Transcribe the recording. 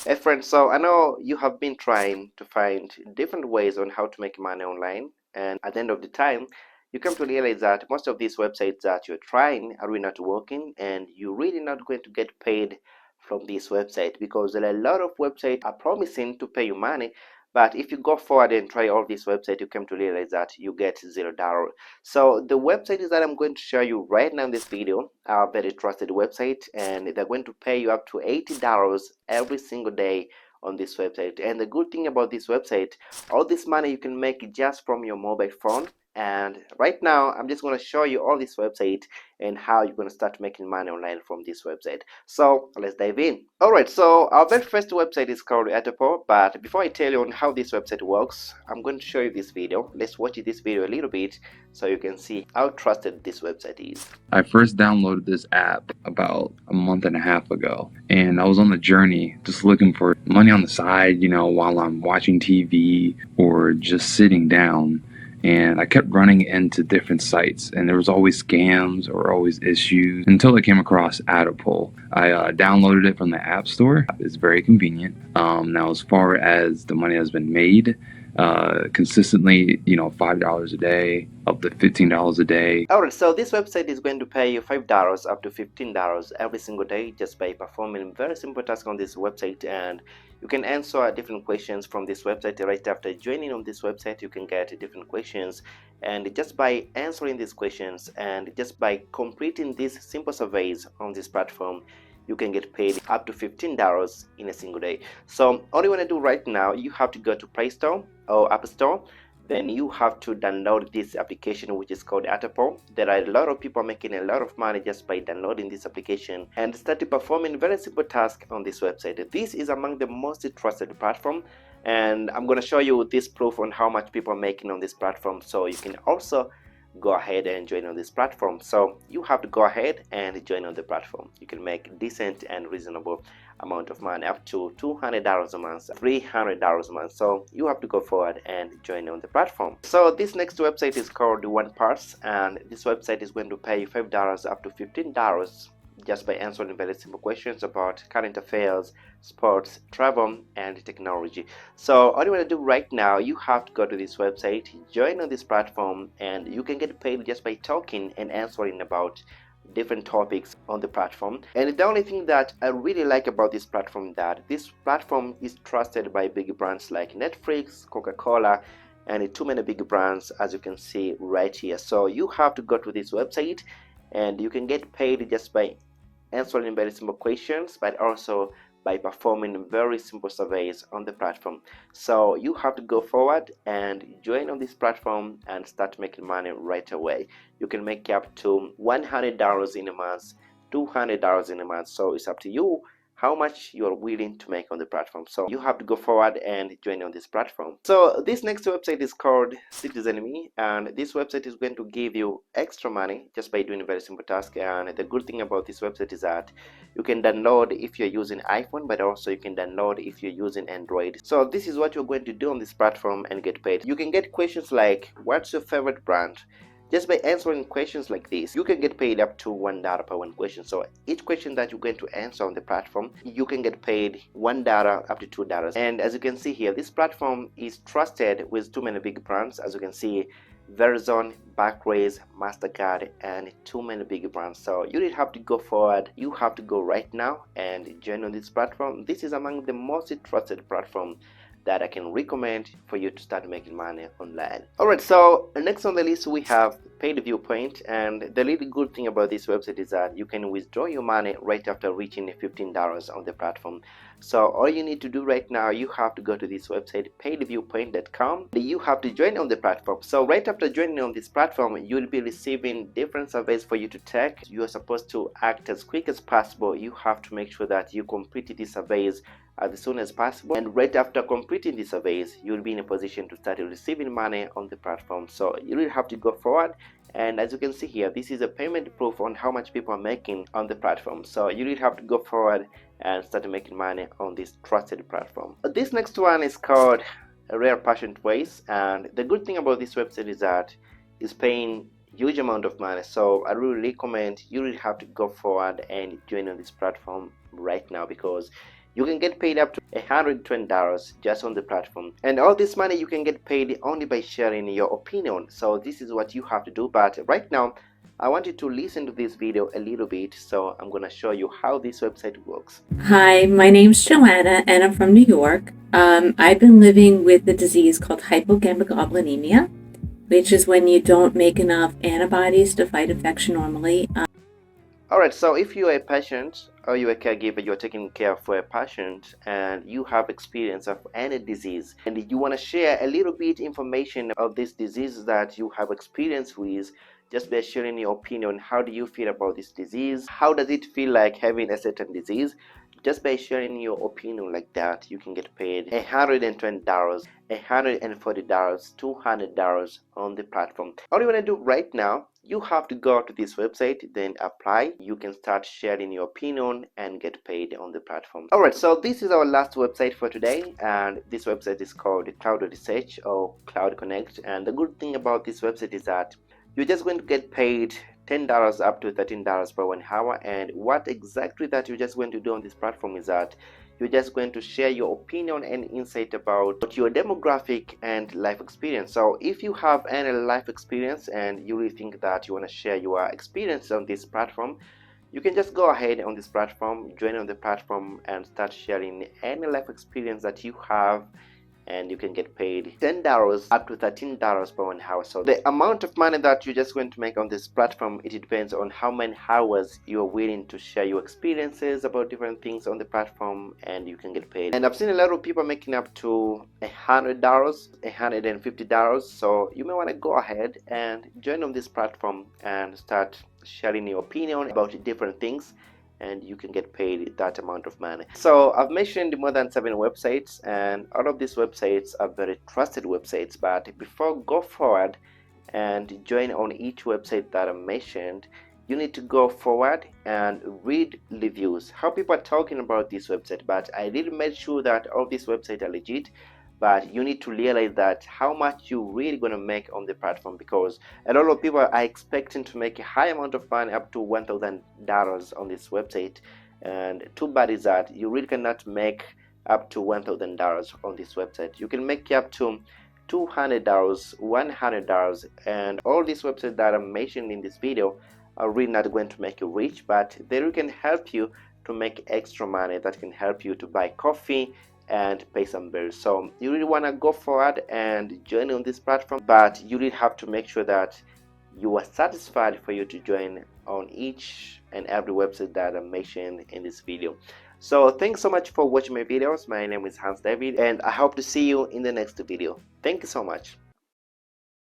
Hey friends, so I know you have been trying to find different ways on how to make money online, and at the end of the time, you come to realize that most of these websites that you're trying are really not working, and you're really not going to get paid from this website because there are a lot of websites are promising to pay you money, but if you go forward and try all these websites, you come to realize that you get $0. So the website that I'm going to show you right now in this video are very trusted website, and they're going to pay you up to $80 every single day on this website. And the good thing about this website, all this money you can make just from your mobile phone. And right now I'm just going to show you all this website and how you're going to start making money online from this website. So let's dive in. All right, so our very first website is called Etapo, but before I tell you on how this website works, I'm going to show you this video. Let's watch this video a little bit so you can see how trusted this website is. I first downloaded this app about a month and a half ago, and I was on the journey just looking for money on the side, while I'm watching TV or just sitting down. And I kept running into different sites, and there was always scams or always issues until I came across Adapole. I downloaded it from the App Store. It's very convenient. Now, as far as the money that's been made, consistently, $5 a day, up to $15 a day. Alright, so this website is going to pay you $5 up to $15 every single day just by performing very simple tasks on this website, and you can answer different questions from this website. Right after joining on this website, you can get different questions, and just by answering these questions and just by completing these simple surveys on this platform, you can get paid up to $15 in a single day. So all you want to do right now, you have to go to Play Store or App Store. Then you have to download this application, which is called Etapo. There are a lot of people making a lot of money just by downloading this application and starting performing very simple tasks on this website. This is among the most trusted platform, and I'm going to show you this proof on how much people are making on this platform, so you can also go ahead and join on this platform. So you have to go ahead and join on the platform. You can make decent and reasonable amount of money, up to $200 a month, $300 a month. So you have to go forward and join on the platform. So this next website is called OneParts, and this website is going to pay you $5 up to $15 just by answering very simple questions about current affairs, sports, travel, and technology. So all you want to do right now, you have to go to this website, join on this platform, and you can get paid just by talking and answering about different topics on the platform. And the only thing that I really like about this platform is that this platform is trusted by big brands like Netflix, Coca-Cola, and too many big brands, as you can see right here. So you have to go to this website and you can get paid just by answering very simple questions, but also by performing very simple surveys on the platform. So you have to go forward and join on this platform and start making money right away. You can make up to $100 in a month, $200 in a month. So it's up to you how much you are willing to make on the platform. So you have to go forward and join on this platform. So this next website is called CitizenMe, and this website is going to give you extra money just by doing a very simple task. And the good thing about this website is that you can download if you're using iPhone, but also you can download if you're using Android. So this is what you're going to do on this platform and get paid. You can get questions like, what's your favorite brand? Just by answering questions like this, you can get paid up to $1 per one question. So each question that you're going to answer on the platform, you can get paid $1 up to $2. And as you can see here, this platform is trusted with too many big brands. As you can see, Verizon, Barclays, MasterCard, and too many big brands. So you didn't have to go forward. You have to go right now and join on this platform. This is among the most trusted platform that I can recommend for you to start making money online. Alright, so next on the list we have PaidViewPoint, and the really good thing about this website is that you can withdraw your money right after reaching $15 on the platform. So all you need to do right now, you have to go to this website, PaidViewPoint.com. You have to join on the platform. So right after joining on this platform, you'll be receiving different surveys for you to take. You are supposed to act as quick as possible. You have to make sure that you complete these surveys as soon as possible, and right after completing the surveys, you'll be in a position to start receiving money on the platform. So you really have to go forward, and as you can see here, this is a payment proof on how much people are making on the platform. So you really have to go forward and start making money on this trusted platform. This next one is called RarePassionWay, and the good thing about this website is that it's paying huge amount of money. So I really recommend you really have to go forward and join on this platform right now, because you can get paid up to $120 just on the platform. And all this money you can get paid only by sharing your opinion. So this is what you have to do. But right now, I want you to listen to this video a little bit, so I'm gonna show you how this website works. Hi, my name's Joanna and I'm from New York. I've been living with a disease called hypogammaglobulinemia, which is when you don't make enough antibodies to fight infection normally. Alright, so if you're a patient or you're a caregiver, you're taking care of a patient and you have experience of any disease and you want to share a little bit information of this disease that you have experience with, just by sharing your opinion. How do you feel about this disease? How does it feel like having a certain disease? Just by sharing your opinion like that, you can get paid $120, $140, $200 on the platform. All you want to do right now, you have to go to this website, then apply. You can start sharing your opinion and get paid on the platform. Alright, so this is our last website for today, and this website is called Cloud Research or Cloud Connect. And the good thing about this website is that you're just going to get paid $10 up to $13 per 1 hour. And what exactly that you're just going to do on this platform is that you're just going to share your opinion and insight about your demographic and life experience. So if you have any life experience and you really think that you want to share your experience on this platform, you can just go ahead on this platform, join on the platform and start sharing any life experience that you have, and you can get paid $10 up to $13 per 1 hour. So the amount of money that you're just going to make on this platform, it depends on how many hours you're willing to share your experiences about different things on the platform, and you can get paid. And I've seen a lot of people making up to $100, $150. So you may want to go ahead and join on this platform and start sharing your opinion about different things, and you can get paid that amount of money. So I've mentioned more than 7 websites, and all of these websites are very trusted websites. But before go forward and join on each website that I mentioned, you need to go forward and read reviews, how people are talking about this website. But I did make sure that all these websites are legit. But you need to realize that how much you really gonna make on the platform, because a lot of people are expecting to make a high amount of money, up to $1,000 on this website. And too bad is that you really cannot make up to $1,000 on this website. You can make up to $200, $100, and all these websites that I'm mentioning in this video are really not going to make you rich, but they really can help you to make extra money that can help you to buy coffee and pay some bills. So you really want to go forward and join on this platform, but you really have to make sure that you are satisfied for you to join on each and every website that I mentioned in this video. So thanks so much for watching my videos. My name is Hans David, and I hope to see you in the next video. Thank you so much.